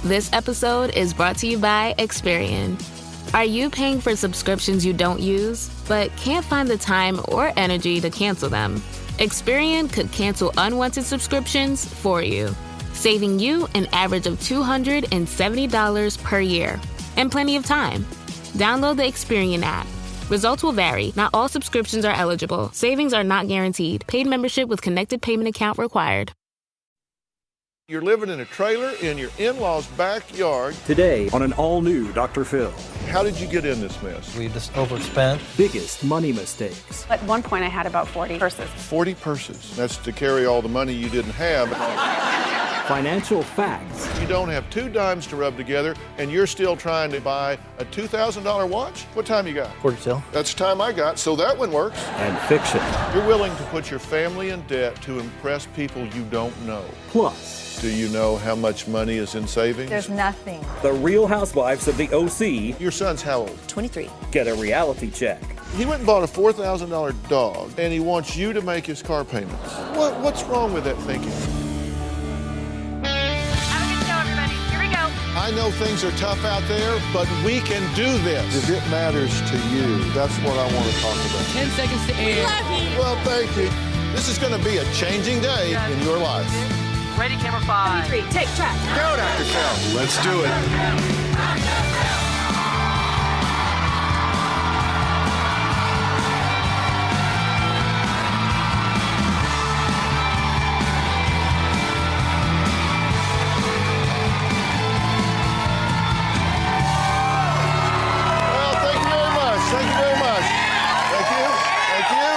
This episode is brought to you by Experian. Are you paying for subscriptions you don't use, but can't find the time or energy to cancel them? Experian could cancel unwanted subscriptions for you, saving you an average of $270 per year and plenty of time. Download the Experian app. Results will vary. Not all subscriptions are eligible. Savings are not guaranteed. Paid membership with connected payment account required. You're living in a trailer in your in-laws' backyard. Today on an all-new Dr. Phil. How did you get in this mess? We just overspent. Biggest money mistakes. At one point, I had about 40 purses. 40 purses. That's to carry all the money you didn't have. Financial facts. You don't have 2 dimes to rub together, and you're still trying to buy a $2,000 watch? What time you got? Quarter till. That's the time I got, so that one works. And fiction. You're willing to put your family in debt to impress people you don't know. Plus, do you know how much money is in savings? There's nothing. the Real Housewives of the OC Your son's how old? 23. get a reality check. He went and bought a $4,000 dog, and he wants you to make his car payments. What's wrong with that thinking? Have a good show, everybody. Here we go. I know things are tough out there, but we can do this. If it matters to you, that's what I want to talk about. 10 seconds to air. Well, thank you. This is going to be a changing day in your life. Ready, camera 5. 3, take track. Go, Dr. Phil. Let's do it. Well, thank you very much. Thank you very much. Thank you. Thank you.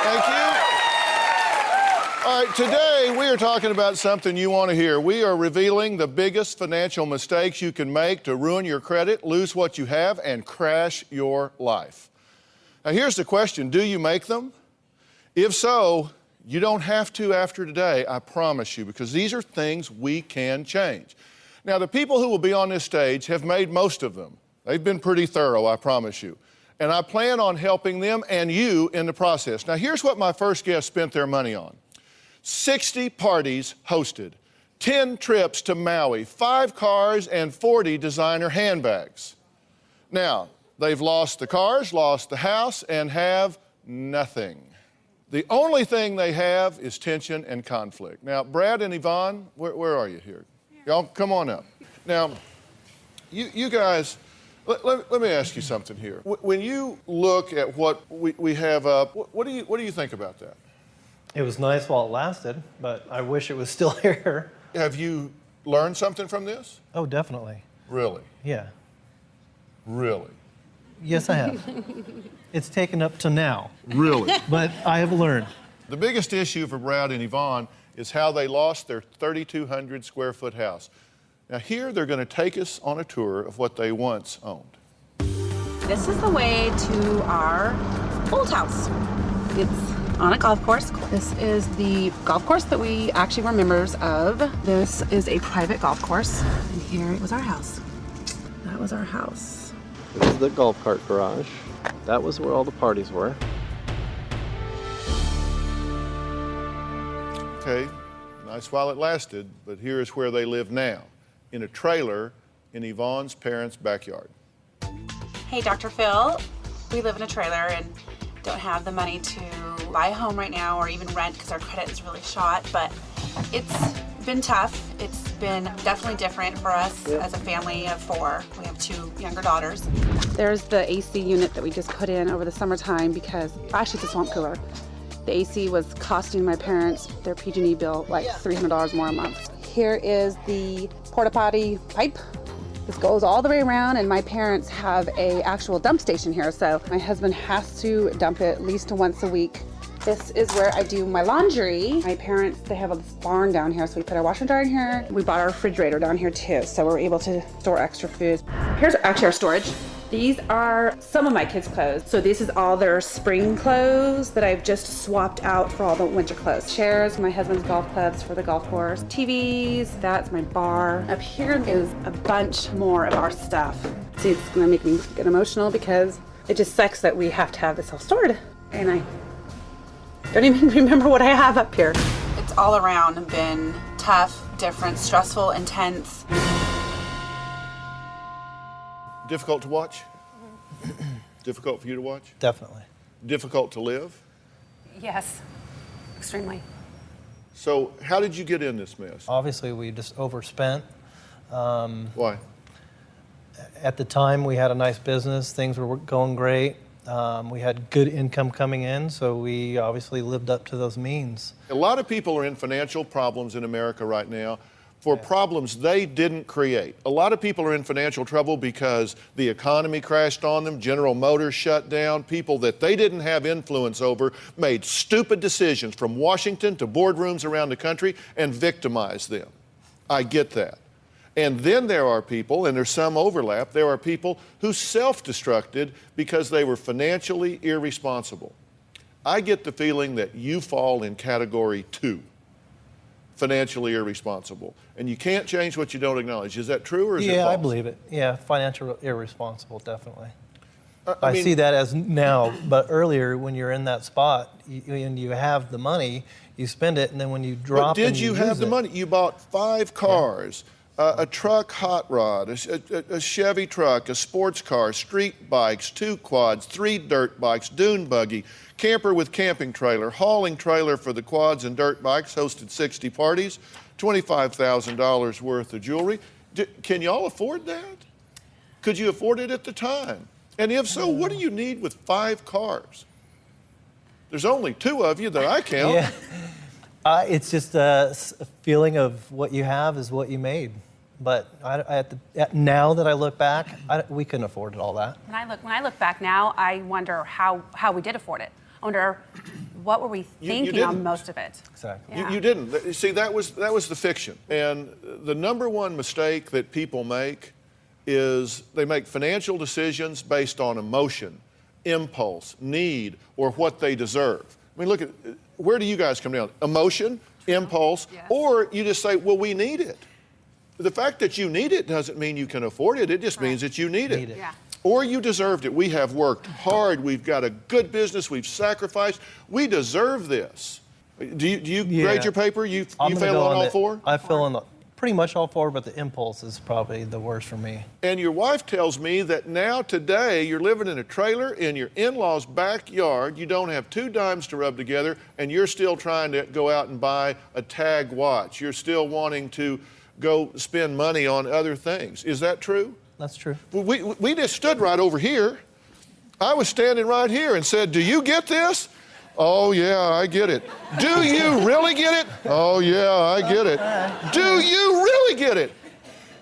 Thank you. All right, today we are talking about something you want to hear. We are revealing the biggest financial mistakes you can make to ruin your credit, lose what you have, and crash your life. Now, here's the question. Do you make them? If so, you don't have to after today, I promise you, because these are things we can change. Now, the people who will be on this stage have made most of them. They've been pretty thorough, I promise you. And I plan on helping them and you in the process. Now, here's what my first guest spent their money on. 60 parties hosted, 10 trips to Maui, 5 cars, and 40 designer handbags. Now, they've lost the cars, lost the house, and have nothing. The only thing they have is tension and conflict. Now, Brad and Yvonne, where are you here? Y'all, come on up. Now, you guys, let me ask you something here. When you look at what we have up, what do you think about that? It was nice while it lasted, but I wish it was still here. Have you learned something from this? Oh, definitely. Really? Yeah. Really? Yes, I have. It's taken up to now, Really? but I have learned. The biggest issue for Brad and Yvonne is how they lost their 3,200 square foot house. Now here they're going to take us on a tour of what they once owned. This is the way to our old house. It's on a golf course. This is the golf course that we actually were members of. This is a private golf course. And here was our house. That was our house. This is the golf cart garage. That was where all the parties were. Okay, nice while it lasted, but here is where they live now, in a trailer in Yvonne's parents' backyard. Hey, Dr. Phil. We live in a trailer and don't have the money to buy a home right now or even rent because our credit is really shot, but it's been tough. It's been definitely different for us as a family of 4. We have 2 younger daughters. There's the AC unit that we just put in over the summertime because, actually it's a swamp cooler. The AC was costing my parents their PG&E bill like $300 more a month. Here is the porta potty pipe. This goes all the way around, and my parents have a actual dump station here, so my husband has to dump it at least once a week. This is where I do my laundry. My parents, they have a barn down here, so we put our washer and dryer in here. We bought our refrigerator down here too, so we're able to store extra food. Here's actually our storage. These are some of my kids' clothes. So this is all their spring clothes that I've just swapped out for all the winter clothes. Chairs, my husband's golf clubs for the golf course. TVs, that's my bar. Up here is a bunch more of our stuff. See, it's gonna make me get emotional because it just sucks that we have to have this all stored. And I don't even remember what I have up here. It's all around been tough, different, stressful, intense. Difficult to watch? Difficult for you to watch? Definitely. Difficult to live? Yes, extremely. So how did you get in this mess? Obviously, we just overspent. Why? At the time, we had a nice business. Things were going great. We had good income coming in, so we obviously lived up to those means. A lot of people are in financial problems in America right now for problems they didn't create. A lot of people are in financial trouble because the economy crashed on them, General Motors shut down, people that they didn't have influence over made stupid decisions from Washington to boardrooms around the country and victimized them. I get that. And then there are people, and there's some overlap, there are people who self-destructed because they were financially irresponsible. I get the feeling that you fall in category 2, financially irresponsible. And you can't change what you don't acknowledge. Is that true or is it false? Yeah, I believe it. Yeah, financial irresponsible, definitely. I I mean, see that as now, but earlier when you're in that spot and you have the money, you spend it, and then when you drop but it, did you have the money? You bought 5 cars. A truck hot rod, a Chevy truck, a sports car, street bikes, 2 quads, 3 dirt bikes, dune buggy, camper with camping trailer, hauling trailer for the quads and dirt bikes, hosted 60 parties, $25,000 worth of jewelry. Can y'all afford that? Could you afford it at the time? And if so, what do you need with 5 cars? There's only 2 of you that I count. Yeah. It's just a feeling of what you have is what you made. But now that I look back, we couldn't afford all that. When I look back now, I wonder how we did afford it. I wonder what were we thinking on most of it. Exactly. Yeah. You didn't. See, that was the fiction. And the number one mistake that people make is they make financial decisions based on emotion, impulse, need, or what they deserve. I mean, look at, where do you guys come down? Emotion, impulse, Yes. or you just say, well, we need it. The fact that you need it doesn't mean you can afford it. It just means that you need it. Yeah. Or you deserved it. We have worked hard. We've got a good business. We've sacrificed. We deserve this. Do you grade your paper? You fail on all 4? I fail on pretty much all 4, but the impulse is probably the worst for me. And your wife tells me that now today you're living in a trailer in your in-laws' backyard. You don't have 2 dimes to rub together, and you're still trying to go out and buy a tag watch. You're still wanting to go spend money on other things. Is that true? That's true. We just stood right over here. I was standing right here and said, do you get this? Oh, yeah, I get it. Do you really get it? Oh, yeah, I get it. Do you really get it?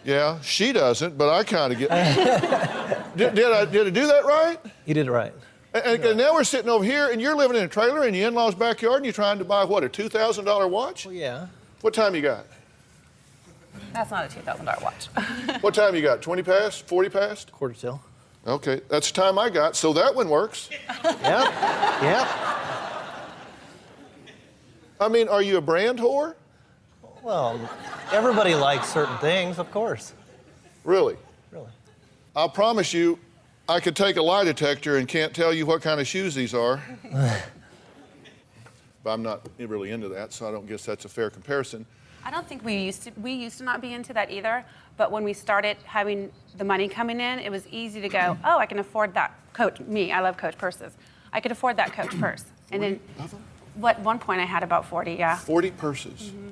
Yeah, she doesn't, but I kind of get it. Did I do that right? You did it right. And now we're sitting over here, and you're living in a trailer in your in-laws' backyard, and you're trying to buy, what, a $2,000 watch? Well, yeah. What time you got? That's not a $2,000 watch. What time you got? 20 past? 40 past? Quarter till. Okay, that's the time I got, so that one works. Yep. I mean, are you a brand whore? Well, everybody likes certain things, of course. Really? Really. I'll promise you, I could take a lie detector and can't tell you what kind of shoes these are. But I'm not really into that, so I don't guess that's a fair comparison. I don't think we used to not be into that either, but when we started having the money coming in, it was easy to go, oh, I can afford that Coach. Me, I love Coach purses. I could afford that Coach purse. And then, at one point I had about 40, yeah. 40 purses. Mm-hmm.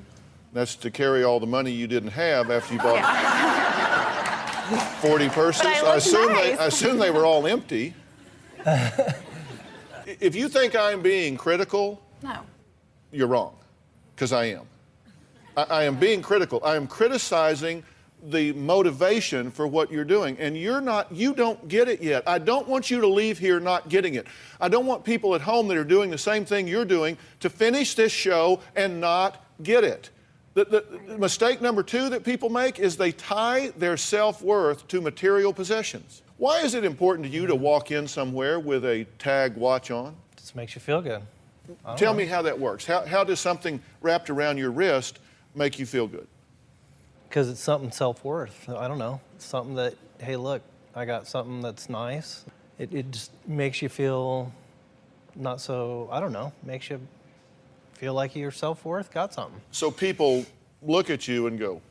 That's to carry all the money you didn't have after you bought 40 purses. But I assume they were all empty. If you think I'm being critical, No. you're wrong, because I am. I am being critical. I am criticizing the motivation for what you're doing, and you don't get it yet. I don't want you to leave here not getting it. I don't want people at home that are doing the same thing you're doing to finish this show and not get it. The mistake number 2 that people make is they tie their self-worth to material possessions. Why is it important to you to walk in somewhere with a tag watch on? Just makes you feel good. Tell me how that works. How does something wrapped around your wrist make you feel good? Because it's something self-worth. I don't know. It's something that, hey, look, I got something that's nice. It just makes you feel not so, I don't know, makes you feel like your self-worth got something. So people look at you and go,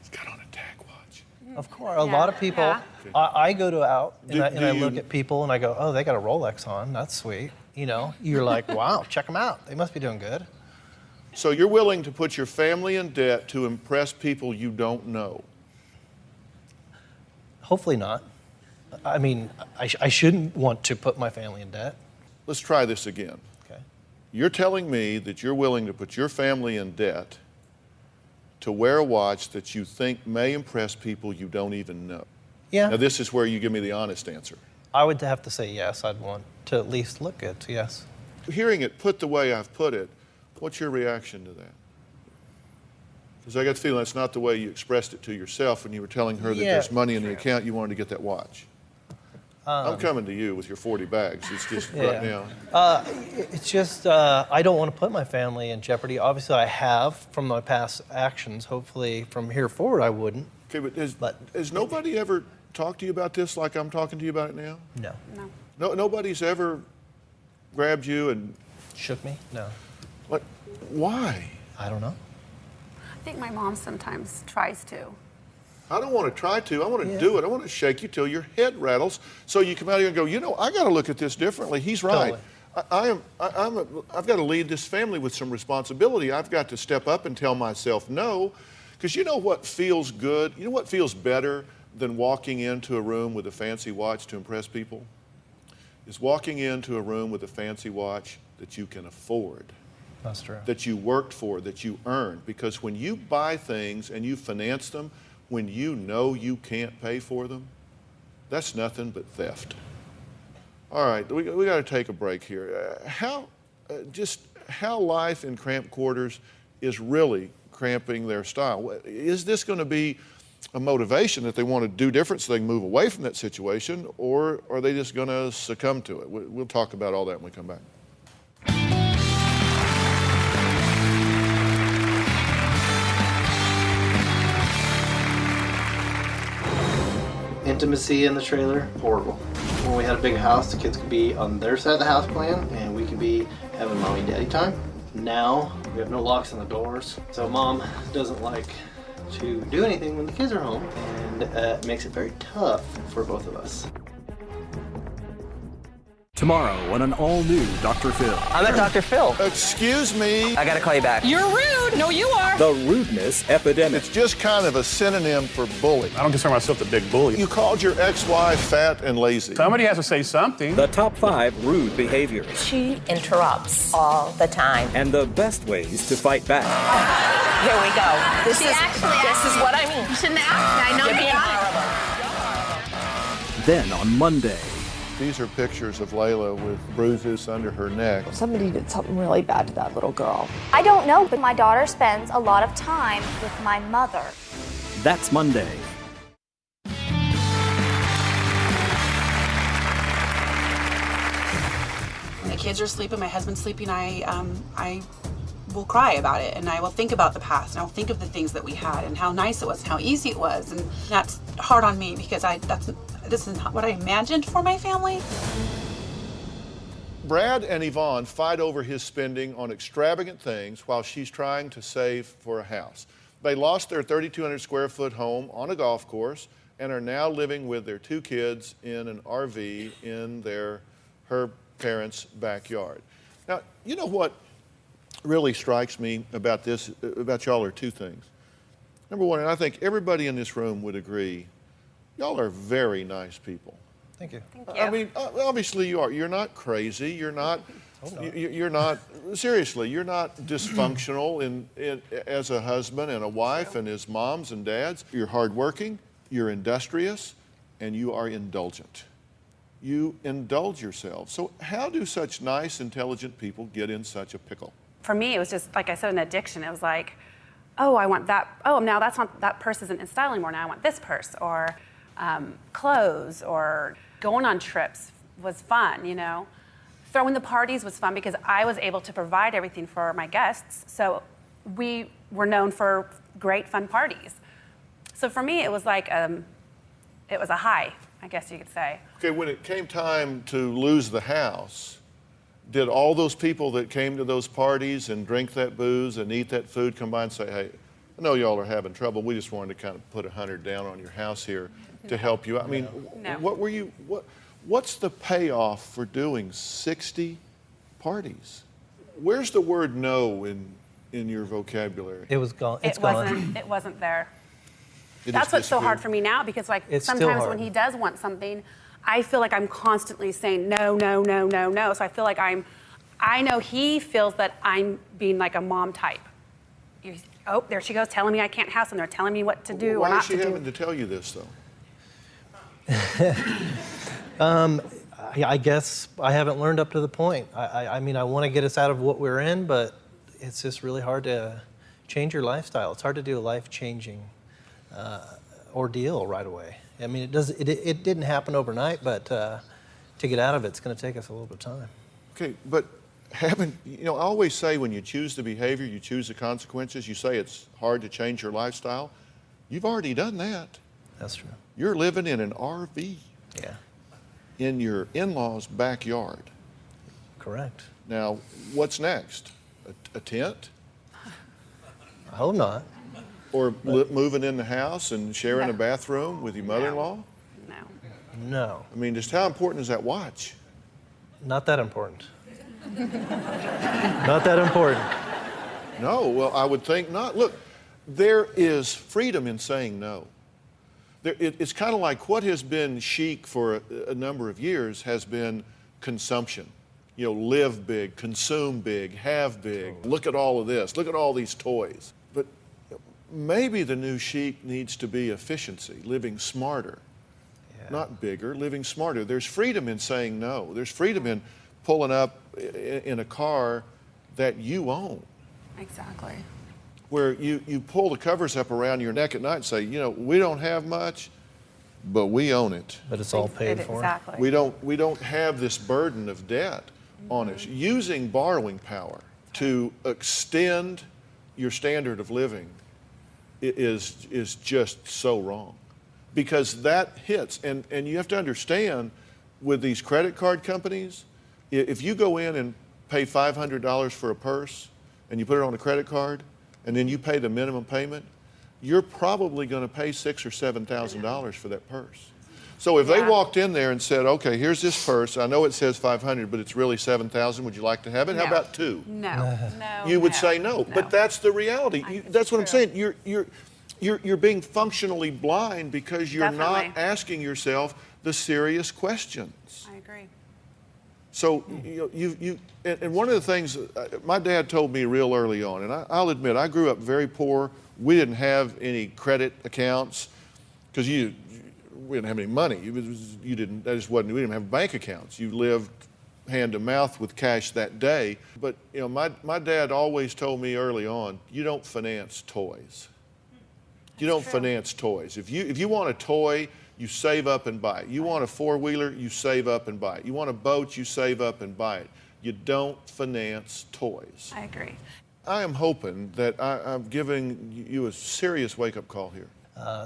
he's got on a tag watch? Of course, a lot of people. Yeah. I go to out and I you- look at people and I go, oh, they got a Rolex on. That's sweet. You know, you're like, wow, check them out. They must be doing good. So you're willing to put your family in debt to impress people you don't know? Hopefully not. I mean, I shouldn't want to put my family in debt. Let's try this again. Okay. You're telling me that you're willing to put your family in debt to wear a watch that you think may impress people you don't even know? Yeah. Now, this is where you give me the honest answer. I would have to say yes. I'd want to at least look good. So yes. Hearing it put the way I've put it, what's your reaction to that? Because I got the feeling that's not the way you expressed it to yourself when you were telling her that there's money in the account, you wanted to get that watch. I'm coming to you with your 40 bags. It's just right now. It's just I don't want to put my family in jeopardy. Obviously, I have from my past actions. Hopefully, from here forward, I wouldn't. Okay, but has nobody ever talked to you about this like I'm talking to you about it now? No. Nobody's ever grabbed you and Shook me? No. like, why? I don't know. I think my mom sometimes tries to. I don't want to try to. I want to do it. I want to shake you till your head rattles, so you come out here and go, you know, I got to look at this differently. He's right. Totally. I've got to lead this family with some responsibility. I've got to step up and tell myself no, because you know what feels good? You know what feels better than walking into a room with a fancy watch to impress people? Is walking into a room with a fancy watch that you can afford. That's true. That you worked for, that you earned. Because when you buy things and you finance them, when you know you can't pay for them, that's nothing but theft. All right, we got to take a break here. How life in cramped quarters is really cramping their style? Is this going to be a motivation that they want to do different so they can move away from that situation, or are they just going to succumb to it? We'll talk about all that when we come back. Intimacy in the trailer, horrible. When we had a big house, the kids could be on their side of the house plan, and we could be having mommy and daddy time. Now, we have no locks on the doors, so mom doesn't like to do anything when the kids are home, and it makes it very tough for both of us. Tomorrow on an all-new Dr. Phil. I'm at Dr. Phil. Excuse me. I gotta call you back. You're rude. No, you are. The rudeness epidemic. It's just kind of a synonym for bully. I don't consider myself the big bully. You called your ex-wife fat and lazy. Somebody has to say something. The top 5 rude behaviors. She interrupts all the time. And the best ways to fight back. Here we go. This is what I mean. You shouldn't ask. I know You're being horrible. Then on Monday. These are pictures of Layla with bruises under her neck. Somebody did something really bad to that little girl. I don't know, but my daughter spends a lot of time with my mother. That's Monday. My kids are sleeping, my husband's sleeping, I will cry about it, and I will think about the past, and I'll think of the things that we had and how nice it was and how easy it was, and that's hard on me because this is not what I imagined for my family. Brad and Yvonne fight over his spending on extravagant things while she's trying to save for a house. They lost their 3,200 square foot home on a golf course and are now living with their 2 kids in an RV in her parents' backyard. Now, you know what really strikes me about this, about y'all, are 2 things. Number one, and I think everybody in this room would agree, y'all are very nice people. Thank you. Thank you. I mean, obviously you are. You're not crazy. You're not. You're not. Seriously, you're not dysfunctional as a husband and a wife and as moms and dads. You're hardworking. You're industrious, and you are indulgent. You indulge yourself. So how do such nice, intelligent people get in such a pickle? For me, it was just, like I said, an addiction. It was like, oh, I want that. Oh, now that purse isn't in style anymore. Now I want this purse. Or clothes, or going on trips was fun, you know. Throwing the parties was fun because I was able to provide everything for my guests. So we were known for great, fun parties. So for me, it was like, it was a high, I guess you could say. Okay, when it came time to lose the house, did all those people that came to those parties and drink that booze and eat that food come by and say, hey, I know y'all are having trouble. We just wanted to kind of put 100 down on your house here to help you. I mean, what's the payoff for doing 60 parties? Where's the word no in your vocabulary? It was gone. It's gone. It wasn't there. That's what's so hard for me now, because like sometimes when he does want something, I feel like I'm constantly saying no, no, no, no, no. So I feel like I know he feels that I'm being like a mom type. Oh, there she goes telling me I can't have something. They're telling me what to do or not to do. Why is she having to tell you this, though? I guess I haven't learned up to the point. I mean, I want to get us out of what we're in, but it's just really hard to change your lifestyle. It's hard to do a life-changing ordeal right away. I mean, it didn't happen overnight, but to get out of it's going to take us a little bit of time. Okay, but I always say when you choose the behavior, you choose the consequences. You say it's hard to change your lifestyle. You've already done that. That's true. You're living in an RV. Yeah. In your in-laws' backyard. Correct. Now, what's next? A tent? I hope not. Or moving in the house and sharing a bathroom with your mother-in-law? No. I mean, just how important is that watch? Not that important. Not that important. No, well, I would think not. Look, there is freedom in saying no. It's kind of like what has been chic for a number of years has been consumption. Live big, consume big, have big. Look at all of this. Look at all these toys. But maybe the new chic needs to be efficiency, living smarter. Yeah. Not bigger, living smarter. There's freedom in saying no. There's freedom in pulling up in a car that you own. Exactly. Where you pull the covers up around your neck at night and say, we don't have much, but we own it. But it's all paid for. Exactly. We don't have this burden of debt on us. Using borrowing power to extend your standard of living is just so wrong. Because that hits, and you have to understand, with these credit card companies, if you go in and pay $500 for a purse and you put it on a credit card, and then you pay the minimum payment, you're probably going to pay $6,000 or $7,000 for that purse. So if they walked in there and said, okay, here's this purse, I know it says $500, but it's really $7,000, would you like to have it? No. How about $2? No. You would say no, but that's the reality. That's what I'm saying. You're being functionally blind because you're not asking yourself the serious questions. I agree. So and one of the things my dad told me real early on, and I'll admit I grew up very poor. We didn't have any credit accounts because we didn't have any money. We didn't have bank accounts. You lived hand to mouth with cash that day. But my dad always told me early on, you don't finance toys. You don't finance toys. If you want a toy, you save up and buy it. You want a four-wheeler, you save up and buy it. You want a boat, you save up and buy it. You don't finance toys. I agree. I am hoping that I'm giving you a serious wake-up call here.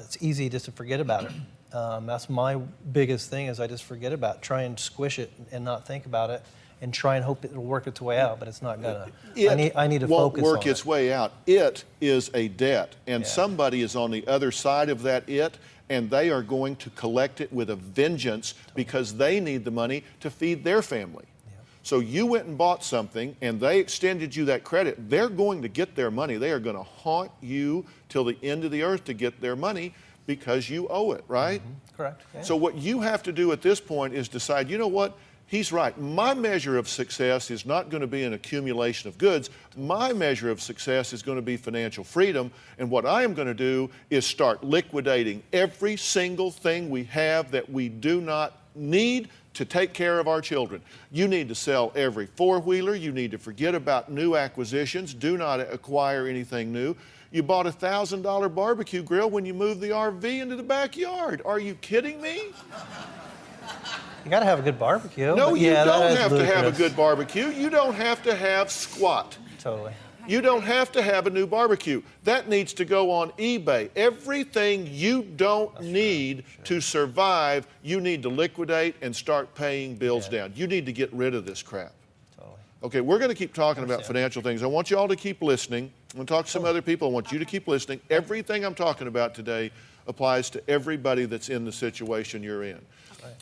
It's easy just to forget about it. That's my biggest thing is I just forget about it. Try and squish it and not think about it and try and hope it'll work its way out, but it's not gonna. I need to focus on it. Won't work its way out. It is a debt, and somebody is on the other side of that and they are going to collect it with a vengeance because they need the money to feed their family. Yeah. So you went and bought something and they extended you that credit. They're going to get their money. They are going to haunt you till the end of the earth to get their money because you owe it, right? Mm-hmm. Correct. Yeah. So what you have to do at this point is decide, you know what? He's right. My measure of success is not going to be an accumulation of goods. My measure of success is going to be financial freedom. And what I am going to do is start liquidating every single thing we have that we do not need to take care of our children. You need to sell every four-wheeler. You need to forget about new acquisitions. Do not acquire anything new. You bought a $1,000 barbecue grill when you moved the RV into the backyard. Are you kidding me? You got to have a good barbecue. No, you don't have to have a good barbecue. You don't have to have squat. Totally. You don't have to have a new barbecue. That needs to go on eBay. Everything you don't need to survive, you need to liquidate and start paying bills down. You need to get rid of this crap. Totally. Okay, we're going to keep talking about financial things. I want you all to keep listening. I'm going to talk to some other people. I want you to keep listening. Everything I'm talking about today applies to everybody that's in the situation you're in.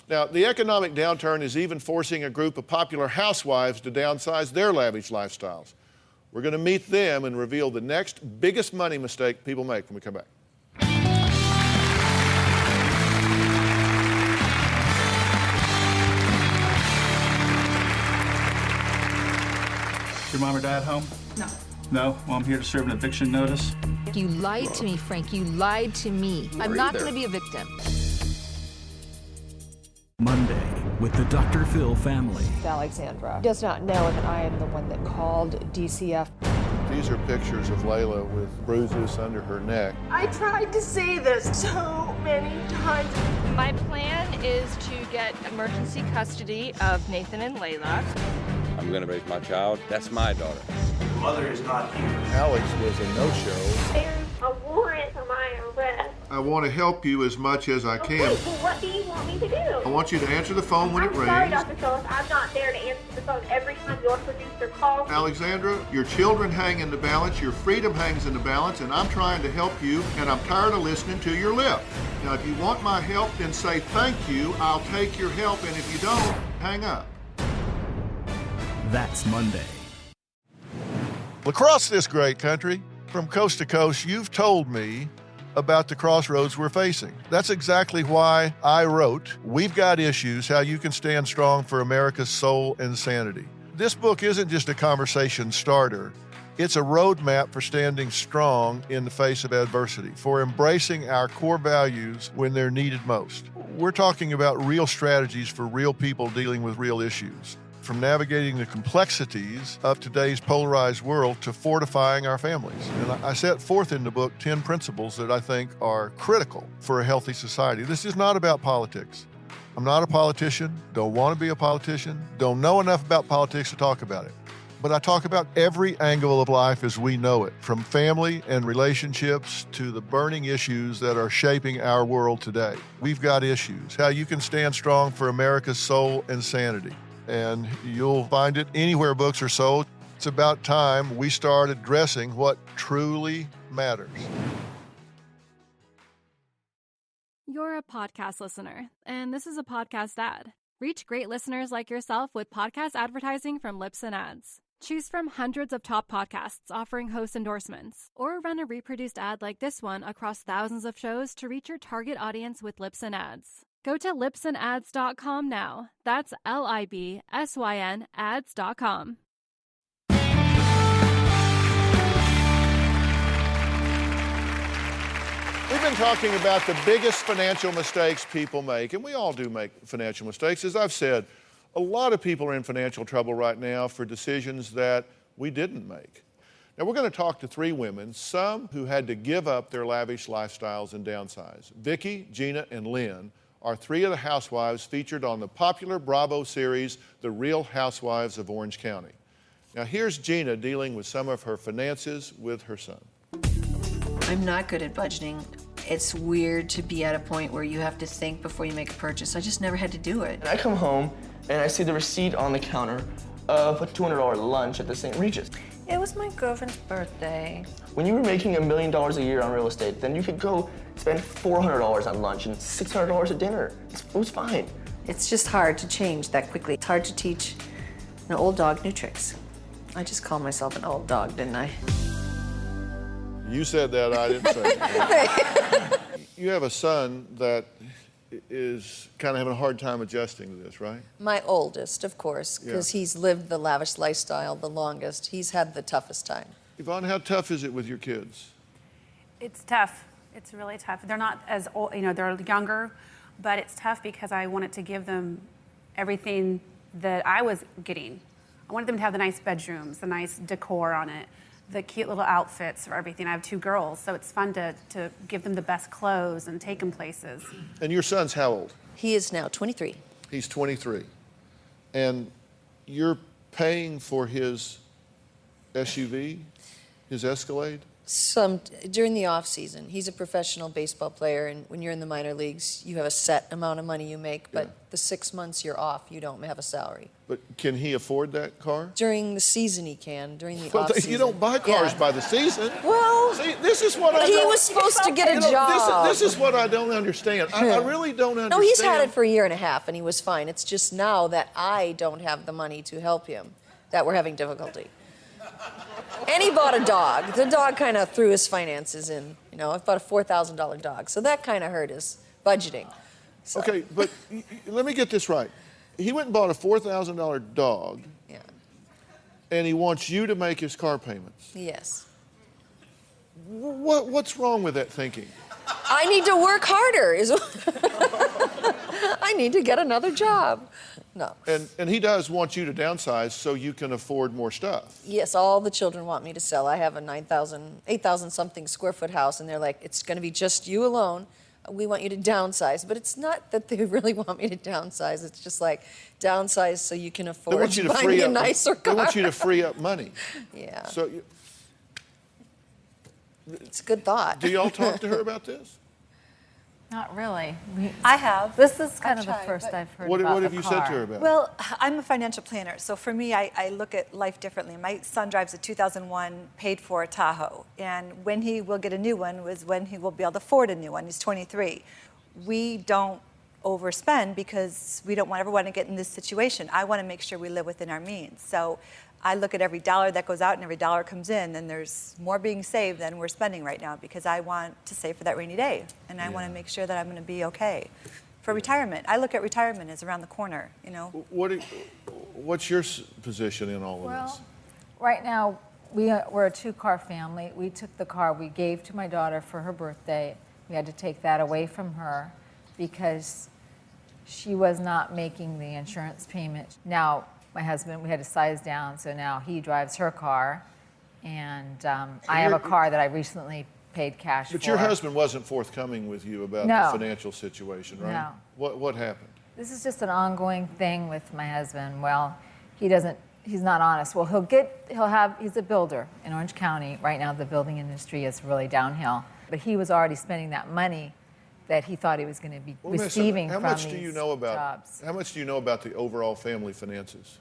Now, the economic downturn is even forcing a group of popular housewives to downsize their lavish lifestyles. We're going to meet them and reveal the next biggest money mistake people make when we come back. Your mom or dad home? No. No? Well, I'm here to serve an eviction notice. You lied to me, Frank. You lied to me. I'm not going to be a victim. Monday with the Dr. Phil family. Alexandra does not know that I am the one that called DCF. These are pictures of Layla with bruises under her neck. I tried to say this so many times. My plan is to get emergency custody of Nathan and Layla. I'm going to raise my child. That's my daughter. The mother is not here. Alex was a no-show. There's a warrant for my arrest. I want to help you as much as I can. Okay, well, what do you want me to do? I want you to answer the phone when it rings. I'm sorry, Dr. Phillips. I'm not there to answer the phone every time your producer calls. Alexandra, your children hang in the balance, your freedom hangs in the balance, and I'm trying to help you, and I'm tired of listening to your lip. Now, if you want my help, then say thank you. I'll take your help, and if you don't, hang up. That's Monday. Across this great country, from coast to coast, you've told me about the crossroads we're facing. That's exactly why I wrote We've Got Issues, How You Can Stand Strong for America's Soul and Sanity. This book isn't just a conversation starter. It's a roadmap for standing strong in the face of adversity, for embracing our core values when they're needed most. We're talking about real strategies for real people dealing with real issues, from navigating the complexities of today's polarized world to fortifying our families. And I set forth in the book 10 principles that I think are critical for a healthy society. This is not about politics. I'm not a politician, don't want to be a politician, don't know enough about politics to talk about it. But I talk about every angle of life as we know it, from family and relationships to the burning issues that are shaping our world today. We've got issues, how you can stand strong for America's soul and sanity. And you'll find it anywhere books are sold. It's about time we start addressing what truly matters. You're a podcast listener, and this is a podcast ad. Reach great listeners like yourself with podcast advertising from Lips and Ads. Choose from hundreds of top podcasts offering host endorsements, or run a reproduced ad like this one across thousands of shows to reach your target audience with Lips and Ads. Go to lipsandads.com now. That's LIBSYN ads.com. We've been talking about the biggest financial mistakes people make, and we all do make financial mistakes. As I've said, a lot of people are in financial trouble right now for decisions that we didn't make. Now, we're going to talk to 3 women, some who had to give up their lavish lifestyles and downsize. Vicki, Gina, and Lynne are 3 of the housewives featured on the popular Bravo series, The Real Housewives of Orange County. Now, here's Gina dealing with some of her finances with her son. I'm not good at budgeting. It's weird to be at a point where you have to think before you make a purchase. I just never had to do it. And I come home and I see the receipt on the counter of a $200 lunch at the St. Regis. It was my girlfriend's birthday. When you were making $1 million a year on real estate, then you could go spend $400 on lunch and $600 at dinner. It was fine. It's just hard to change that quickly. It's hard to teach an old dog new tricks. I just called myself an old dog, didn't I? You said that, I didn't say that. You have a son that is kind of having a hard time adjusting to this, right? My oldest, of course, because he's lived the lavish lifestyle the longest. He's had the toughest time. Yvonne, how tough is it with your kids? It's tough. It's really tough. They're not as old, they're younger, but it's tough because I wanted to give them everything that I was getting. I wanted them to have the nice bedrooms, the nice decor on it, the cute little outfits for everything. I have 2 girls, so it's fun to give them the best clothes and take them places. And your son's how old? He is now 23. He's 23. And you're paying for his SUV, his Escalade? During the off season. He's a professional baseball player, and when you're in the minor leagues, you have a set amount of money you make, but the 6 months you're off, you don't have a salary. But can he afford that car? During the season he can, during the Well, off season. you don't buy cars by the season. Well, see, this is what I he don't... was supposed to get a job. This is what I don't understand. I really don't understand. No, he's had it for a year and a half, and he was fine. It's just now that I don't have the money to help him that we're having difficulty. And he bought a dog. The dog kind of threw his finances in. You know, I bought a $4,000 dog. So that kind of hurt his budgeting. So. Okay, but let me get this right. He went and bought a $4,000 dog. Yeah. And he wants you to make his car payments. Yes. What's wrong with that thinking? I need to work harder. I need to get another job. No. And he does want you to downsize so you can afford more stuff. Yes, all the children want me to sell. I have a 8,000 something square foot house, and they're like, it's going to be just you alone. We want you to downsize. But it's not that they really want me to downsize. It's just like, downsize so you can afford to buy me a nicer car. They want you to free up money. Yeah. So it's a good thought. Do y'all talk to her about this? Not really. I have. This is kind of tried, the first I've heard What about have the you car. said to her about it? Well, I'm a financial planner, so for me, I look at life differently. My son drives a 2001 paid-for Tahoe, and when he will get a new one was when he will be able to afford a new one. He's 23. We don't overspend because we don't want everyone to get in this situation. I want to make sure we live within our means. So I look at every dollar that goes out and every dollar comes in, and there's more being saved than we're spending right now because I want to save for that rainy day, and I want to make sure that I'm going to be okay. For retirement, I look at retirement as around the corner, you know. What's your position in all of this? Right now, we're a two-car family. We took the car we gave to my daughter for her birthday. We had to take that away from her because she was not making the insurance payment. Now, my husband, we had to size down, so now he drives her car, and I have a car that I recently paid cash for. But your husband wasn't forthcoming with you about the financial situation, right? No. What happened? This is just an ongoing thing with my husband. Well, he's not honest. Well, he's a builder in Orange County. Right now, the building industry is really downhill. But he was already spending that money that he thought he was going to be receiving from these jobs. How much do you know about the overall family finances?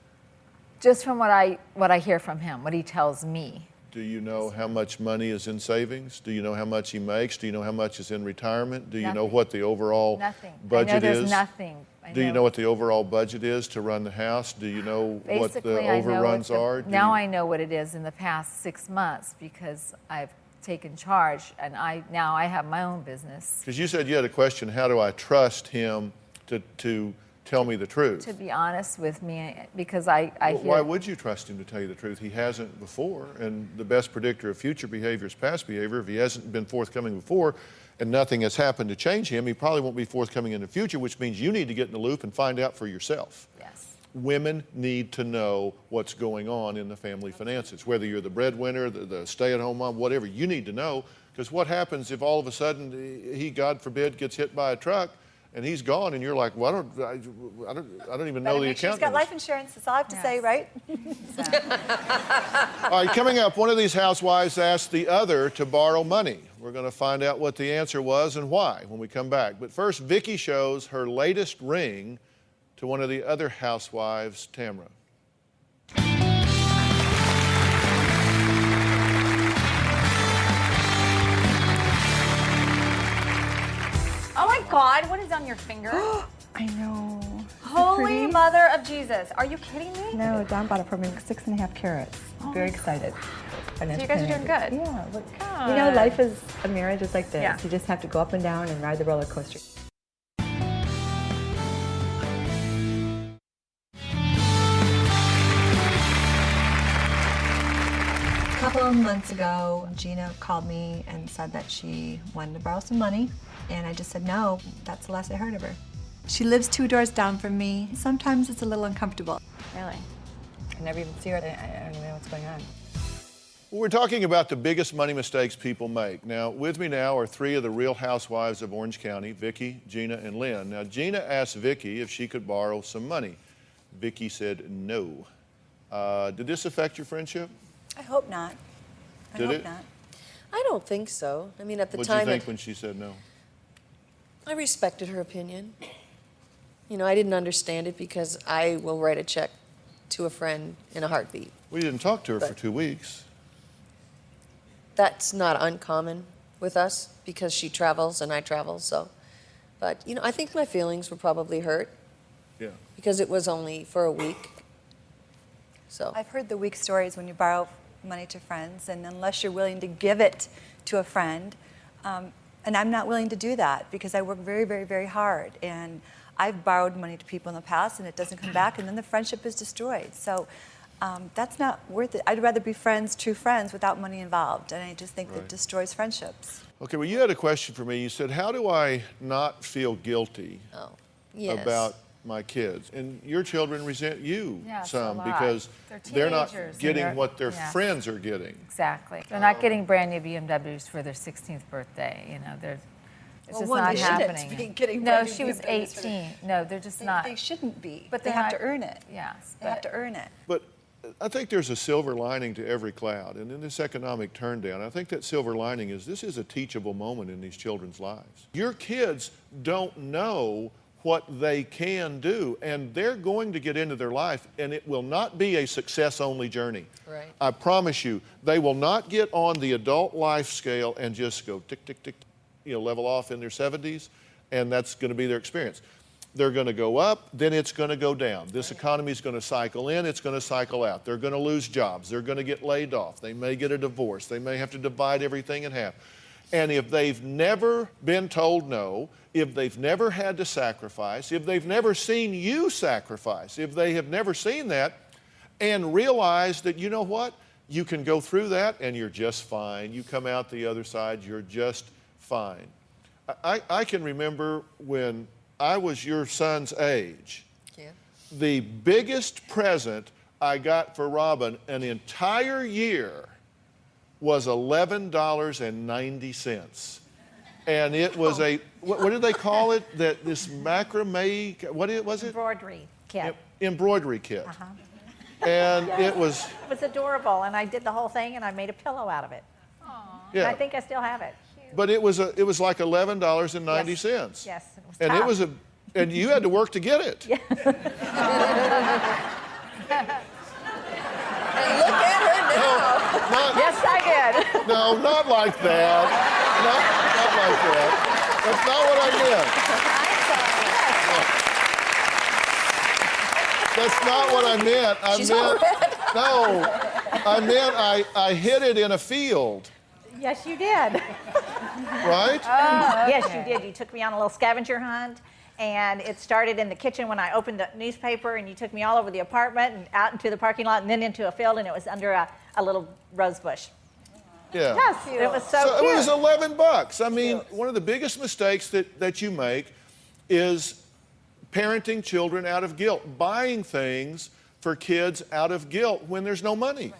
Just from what I hear from him, what he tells me. Do you know how much money is in savings? Do you know how much he makes? Do you know how much is in retirement? Do you know what the overall budget I know there's is? Nothing. Do you know what the overall budget is to run the house? Do you know what the overruns are? I know what it is in the past 6 months because I've taken charge, and now I have my own business. Because you said you had a question, how do I trust him to tell me the truth? To be honest with me, because I hear... Why would you trust him to tell you the truth? He hasn't before, and the best predictor of future behavior is past behavior. If he hasn't been forthcoming before and nothing has happened to change him, he probably won't be forthcoming in the future, which means you need to get in the loop and find out for yourself. Yes. Women need to know what's going on in the family finances, whether you're the breadwinner, the stay-at-home mom, whatever. You need to know, because what happens if all of a sudden he, God forbid, gets hit by a truck and he's gone, and you're like, well, I don't even know the account. She's got life insurance. That's all I have to say, right? All right, coming up, one of these housewives asked the other to borrow money. We're going to find out what the answer was and why when we come back. But first, Vicki shows her latest ring to one of the other housewives, Tamra. Oh my God, what is on your finger? I know. Holy Mother of Jesus. Are you kidding me? No, Don bought it for me, 6.5 carats. Very excited. So you guys are doing good. Yeah. Look, God. you know, life is, a marriage is like this. Yeah. You just have to go up and down and ride the roller coaster. A couple of months ago, Gina called me and said that she wanted to borrow some money, and I just said no. That's the last I heard of her. She lives 2 doors down from me. Sometimes it's a little uncomfortable. Really? I never even see her. I don't even know what's going on. We're talking about the biggest money mistakes people make. Now, with me now are 3 of the real housewives of Orange County, Vicki, Gina, and Lynne. Now, Gina asked Vicki if she could borrow some money. Vicki said no. Did this affect your friendship? I hope not. I hope not. I don't think so. I mean, at the What'd time, you think when she said no? I respected her opinion. You know, I didn't understand it because I will write a check to a friend in a heartbeat. We didn't talk to her for 2 weeks. That's not uncommon with us because she travels and I travel, so. But, you know, I think my feelings were probably hurt. Yeah. Because it was only for a week. So. I've heard the weak stories when you borrow money to friends, and unless you're willing to give it to a friend, and I'm not willing to do that because I work very, very, very hard. And I've borrowed money to people in the past and it doesn't come back, and then the friendship is destroyed. So that's not worth it. I'd rather be friends, true friends, without money involved. And I just think that destroys friendships. Okay, well, you had a question for me. You said, how do I not feel guilty about my kids? And your children resent you some because they're not getting what their friends are getting. Exactly. They're not getting brand new BMWs for their 16th birthday. You know, it's just not happening. No, she was 18. No, they're just not. They shouldn't be. But they have to earn it. Yes. They have to earn it. But I think there's a silver lining to every cloud. And in this economic turndown, I think that silver lining is this is a teachable moment in these children's lives. Your kids don't know what they can do, and they're going to get into their life, and it will not be a success-only journey. Right. I promise you, they will not get on the adult life scale and just go tick, tick, tick, you know, level off in their 70s, and that's going to be their experience. They're going to go up, then it's going to go down. This economy is going to cycle in, it's going to cycle out. They're going to lose jobs. They're going to get laid off. They may get a divorce. They may have to divide everything in half. And if they've never been told no, if they've never had to sacrifice, if they've never seen you sacrifice, if they have never seen that and realized that, you know what, you can go through that and you're just fine. You come out the other side, you're just fine. I can remember when I was your son's age, the biggest present I got for Robin an entire year was $11.90. And it was a, what did they call it? This macrame, what was it? Embroidery kit. Embroidery kit. And it was... It was adorable, and I did the whole thing, and I made a pillow out of it. Yeah. I think I still have it. But it was like $11.90. Yes, it was and tough. it was and you had to work to get it. And look at her now. Yes, I did. No, not like that. Not like that. That's not what I meant. That's not what I meant. She's all red. No, I meant I hid it in a field. Yes, you did. Right? Yes, you did. You took me on a little scavenger hunt, and it started in the kitchen when I opened the newspaper, and you took me all over the apartment and out into the parking lot and then into a field, and it was under a little rose bush. Yeah. Yes, it was so cute. It was $11. I mean, one of the biggest mistakes that you make is parenting children out of guilt, buying things for kids out of guilt when there's no money.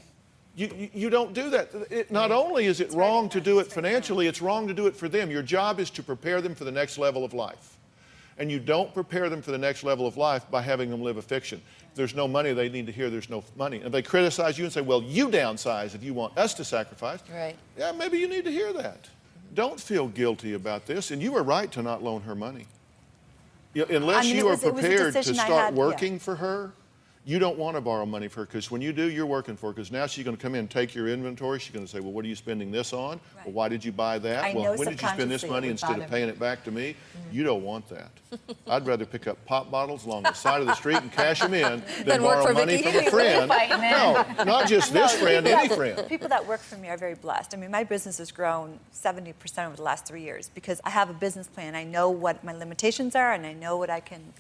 You don't do that. Not only is it wrong to do it financially, it's wrong to do it for them. Your job is to prepare them for the next level of life. And you don't prepare them for the next level of life by having them live a fiction. If there's no money, they need to hear there's no money. And if they criticize you and say, well, you downsize if you want us to sacrifice. Right. Yeah, maybe you need to hear that. Don't feel guilty about this. And you were right to not loan her money. Unless you are prepared to start working for her, you don't want to borrow money for her, because when you do, you're working for her, because now she's going to come in and take your inventory. She's going to say, well, what are you spending this on? Right. Well, why did you buy that? Well, when did you spend this money instead of paying it back to me? You don't want that. I'd rather pick up pop bottles along the side of the street and cash them in than borrow money from a friend. No, not just this friend, any friend. People that work for me are very blessed. I mean, my business has grown 70% over the last 3 years because I have a business plan. I know what my limitations are, and I know what I can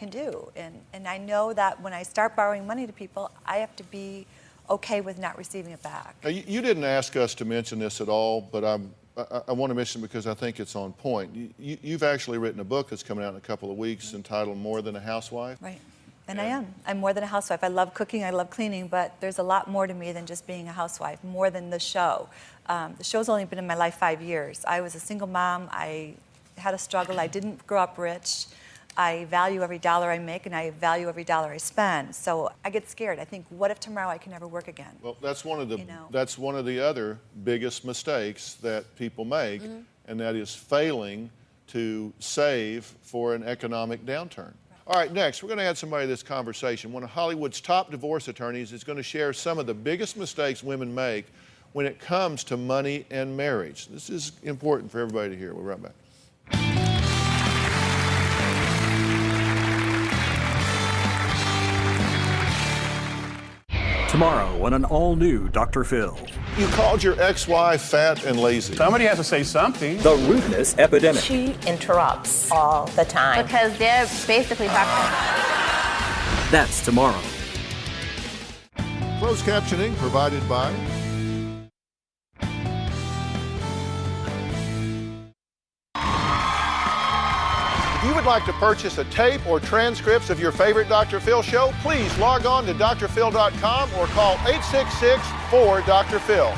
do. And I know that when I start borrowing money to people, I have to be okay with not receiving it back. You didn't ask us to mention this at all, but I want to mention it because I think it's on point. You've actually written a book that's coming out in a couple of weeks entitled More Than a Housewife. Right. And I am. I'm more than a housewife. I love cooking, I love cleaning, but there's a lot more to me than just being a housewife, more than the show. The show's only been in my life 5 years. I was a single mom. I had a struggle. I didn't grow up rich. I value every dollar I make and I value every dollar I spend. So I get scared. I think, what if tomorrow I can never work again? Well, that's one of the other biggest mistakes that people make, and that is failing to save for an economic downturn. All right, next, we're going to add somebody to this conversation. One of Hollywood's top divorce attorneys is going to share some of the biggest mistakes women make when it comes to money and marriage. This is important for everybody to hear. We'll be right back. Tomorrow on an all-new Dr. Phil. You called your ex-wife fat and lazy. Somebody has to say something. The rudeness epidemic. She interrupts all the time. Because they're basically toxic. That's tomorrow. Closed captioning provided by If you would like to purchase a tape or transcripts of your favorite Dr. Phil show, please log on to drphil.com or call 866-4-DR-PHIL.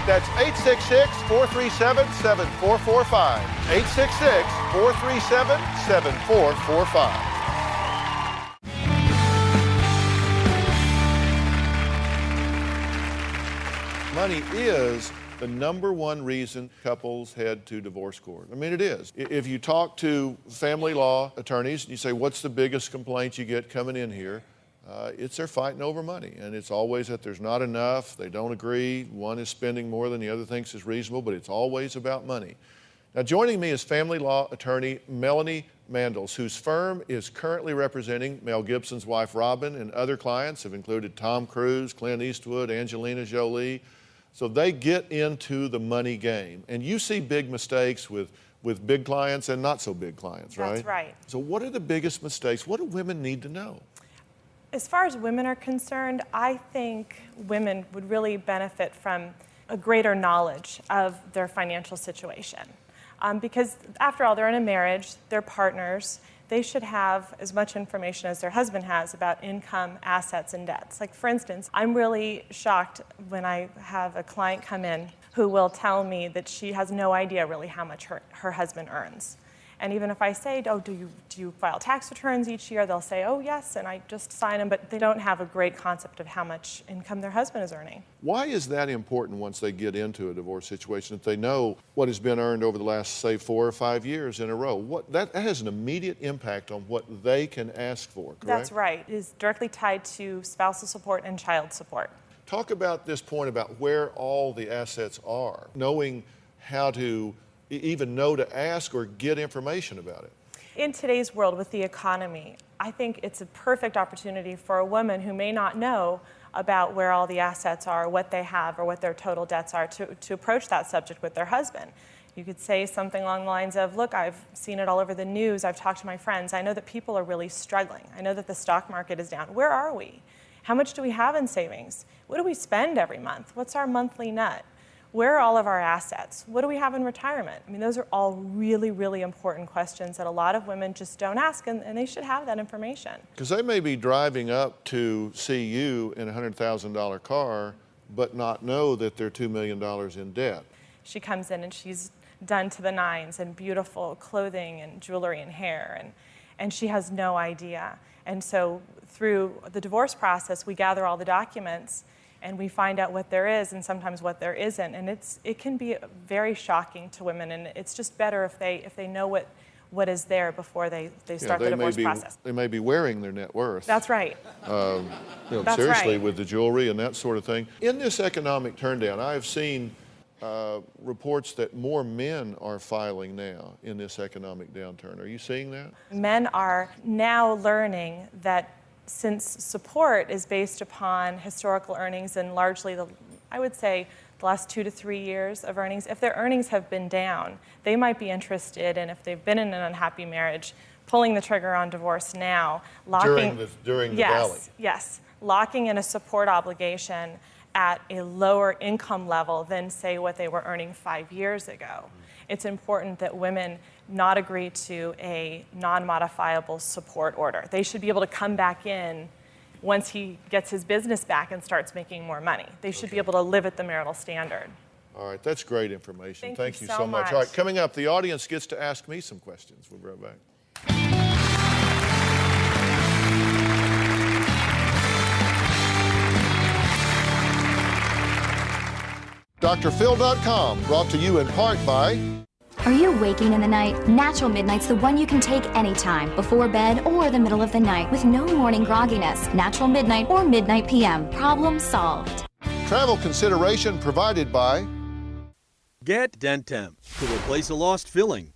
That's 866-437-7445. 866-437-7445. Money is the number one reason couples head to divorce court. I mean, it is. If you talk to family law attorneys and you say, what's the biggest complaint you get coming in here? It's they're fighting over money. And it's always that there's not enough, they don't agree, one is spending more than the other thinks is reasonable, but it's always about money. Now, joining me is family law attorney Melanie Mandels, whose firm is currently representing Mel Gibson's wife Robin, and other clients have included Tom Cruise, Clint Eastwood, Angelina Jolie. So they get into the money game. And you see big mistakes with big clients and not so big clients, right? That's right. So what are the biggest mistakes? What do women need to know? As far as women are concerned, I think women would really benefit from a greater knowledge of their financial situation. Because after all, they're in a marriage, they're partners, they should have as much information as their husband has about income, assets, and debts. Like, for instance, I'm really shocked when I have a client come in who will tell me that she has no idea really how much her husband earns. And even if I say, oh, do you file tax returns each year? They'll say, oh, yes, and I just sign them, but they don't have a great concept of how much income their husband is earning. Why is that important once they get into a divorce situation, if they know what has been earned over the last, say, 4 or 5 years in a row? That has an immediate impact on what they can ask for, correct? That's right. It is directly tied to spousal support and child support. Talk about this point about where all the assets are, knowing how to even know to ask or get information about it. In today's world with the economy, I think it's a perfect opportunity for a woman who may not know about where all the assets are, what they have, or what their total debts are, to approach that subject with their husband. You could say something along the lines of, look, I've seen it all over the news, I've talked to my friends, I know that people are really struggling. I know that the stock market is down. Where are we? How much do we have in savings? What do we spend every month? What's our monthly net? Where are all of our assets? What do we have in retirement? I mean, those are all really, really important questions that a lot of women just don't ask, and they should have that information. Because they may be driving up to see you in a $100,000 car, but not know that they're $2 million in debt. She comes in and she's done to the nines and beautiful clothing and jewelry and hair, and she has no idea. And so through the divorce process, we gather all the documents and we find out what there is and sometimes what there isn't. And it can be very shocking to women, and it's just better if they know what is there before they start the divorce process. They may be wearing their net worth. That's right. That's seriously, right. With the jewelry and that sort of thing. In this economic turndown, I have seen reports that more men are filing now in this economic downturn. Are you seeing that? Men are now learning that since support is based upon historical earnings and largely I would say the last 2 to 3 years of earnings, if their earnings have been down, they might be interested in, if they've been in an unhappy marriage, pulling the trigger on divorce now, locking during the valley. Yes, locking in a support obligation at a lower income level than, say, what they were earning 5 years ago. It's important that women not agree to a non-modifiable support order. They should be able to come back in once he gets his business back and starts making more money. They should be able to live at the marital standard. All right, that's great information. Thank you so much. All right, coming up, the audience gets to ask me some questions. We'll be right back. drphil.com, brought to you in part by... Are you waking in the night? Natural Midnight's the one you can take anytime, before bed or the middle of the night, with no morning grogginess. Natural Midnight or Midnight PM. Problem solved. Travel consideration provided by... Get Dentemp to replace a lost filling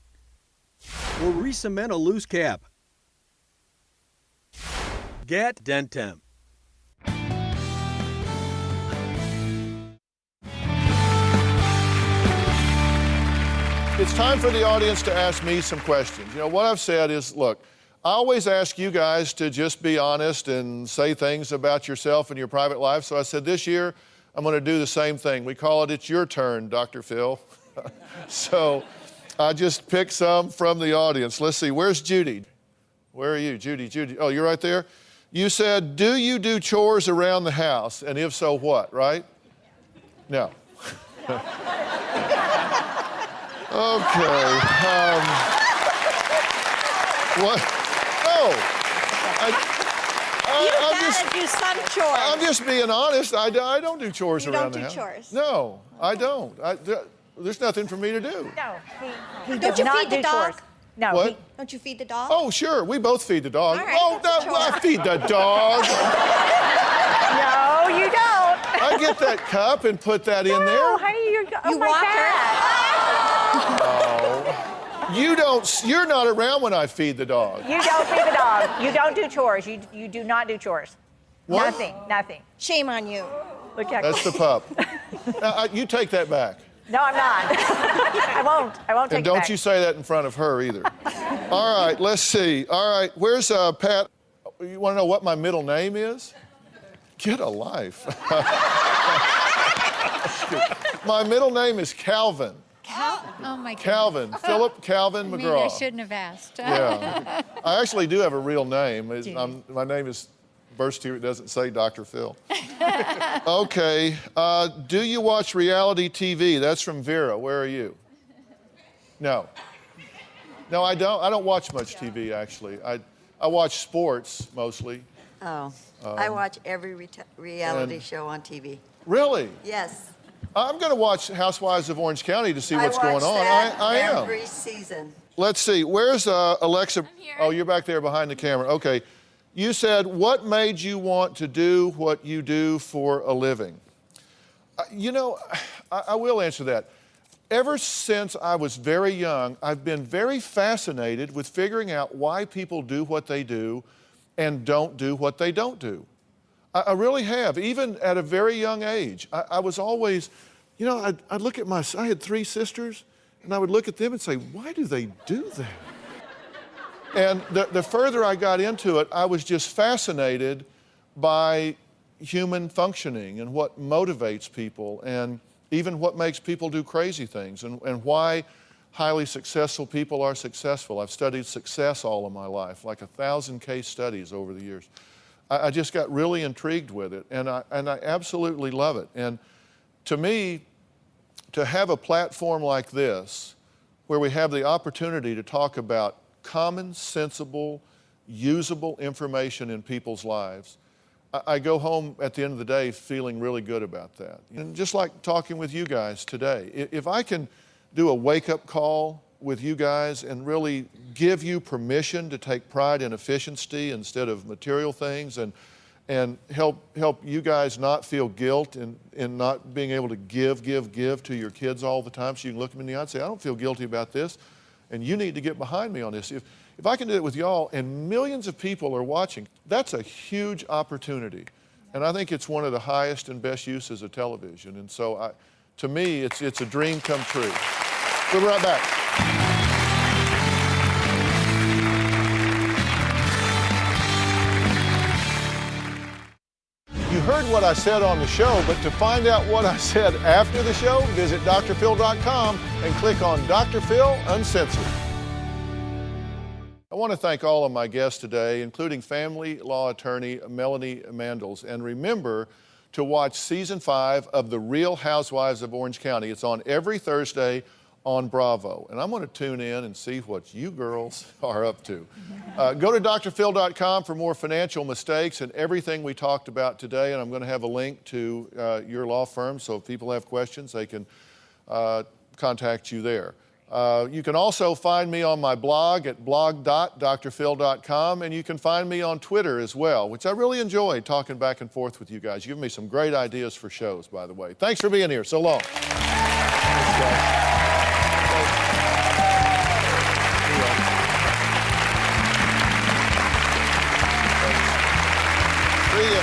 or re-cement a loose cap. Get Dentemp. It's time for the audience to ask me some questions. You know, what I've said is, look, I always ask you guys to just be honest and say things about yourself and your private life. So I said this year, I'm going to do the same thing. We call it It's Your Turn, Dr. Phil. So I just picked some from the audience. Let's see, where's Judy? Where are you, Judy? Oh, you're right there? You said, do you do chores around the house? And if so, what, right? No. Okay. What? No. Do some chores. I'm just being honest. I don't do chores You around don't the do house. chores? No, I don't. There's nothing for me to do. No, he Don't does you not feed the do dog? chores. No. What? Don't you feed the dog? Oh, sure. We both feed the dog. All right, Oh, that's a no, chore. I feed the dog. No, you don't. I get that cup and put that in there. No, honey, you're You walk her. Oh. You're not around when I feed the dog. You don't feed the dog. You don't do chores. You do not do chores. What? Nothing. Shame on you. Look how That's the pup. Now, you take that back. No, I'm not. I won't take And it don't back. you say that in front of her either. All right, let's see. All right, where's Pat? You want to know what my middle name is? Get a life. My middle name is Calvin. Oh my God. Calvin. Philip Calvin Maybe McGraw. I shouldn't have asked. Yeah. I actually do have a real name. My name is burst here. It doesn't say Dr. Phil. Okay. Do you watch reality TV? That's from Vera. Where are you? No. No, I don't. I don't watch much TV, actually. I watch sports mostly. Oh, I watch every reality show on TV. Really? Yes. I'm going to watch Housewives of Orange County to see what's I going watch on. that I am. every season. Let's see. Where's Alexa? Oh, you're back there behind the camera. Okay. You said, what made you want to do what you do for a living? You know, I will answer that. Ever since I was very young, I've been very fascinated with figuring out why people do what they do and don't do what they don't do. I really have, even at a very young age. I was always, you know, I'd look at I had 3 sisters, and I would look at them and say, why do they do that? And the further I got into it, I was just fascinated by human functioning and what motivates people and even what makes people do crazy things and why highly successful people are successful. I've studied success all of my life, like 1,000 case studies over the years. I just got really intrigued with it, and I absolutely love it. And to me, to have a platform like this, where we have the opportunity to talk about common, sensible, usable information in people's lives, I go home at the end of the day feeling really good about that. And just like talking with you guys today, if I can do a wake-up call with you guys and really give you permission to take pride in efficiency instead of material things and help you guys not feel guilt in not being able to give to your kids all the time, so you can look them in the eye and say, I don't feel guilty about this, and you need to get behind me on this. If I can do it with y'all and millions of people are watching, that's a huge opportunity. And I think it's one of the highest and best uses of television. And so to me, it's a dream come true. We'll be right back. You heard what I said on the show, but to find out what I said after the show, visit drphil.com and click on Dr. Phil Uncensored. I want to thank all of my guests today, including family law attorney Melanie Mandels. And remember to watch season 5 of The Real Housewives of Orange County. It's on every Thursday on Bravo. And I'm going to tune in and see what you girls are up to. Go to drphil.com for more financial mistakes and everything we talked about today. And I'm going to have a link to your law firm, so if people have questions, they can contact you there. You can also find me on my blog at blog.drphil.com, and you can find me on Twitter as well, which I really enjoy talking back and forth with you guys. You've given me some great ideas for shows, by the way. Thanks for being here. So long. Thanks, guys. See ya.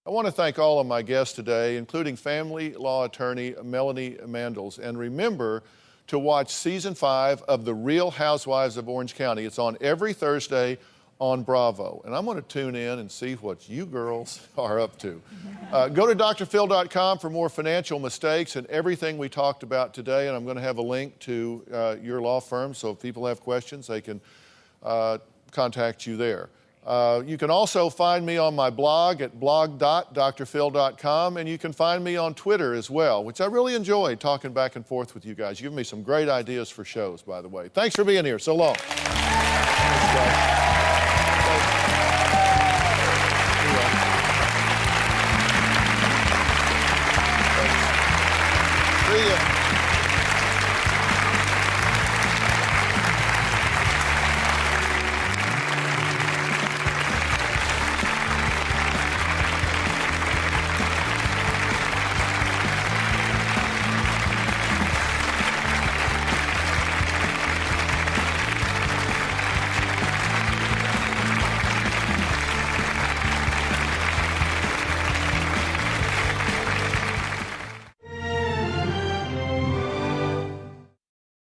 I want to thank all of my guests today, including family law attorney Melanie Mandels. And remember to watch Season 5 of The Real Housewives of Orange County. It's on every Thursday on Bravo. And I'm going to tune in and see what you girls are up to. Go to drphil.com for more financial mistakes and everything we talked about today. And I'm going to have a link to your law firm, so if people have questions, they can contact you there. You can also find me on my blog at blog.drphil.com, and you can find me on Twitter as well, which I really enjoy talking back and forth with you guys. You've given me some great ideas for shows, by the way. Thanks for being here. So long. Thanks, guys.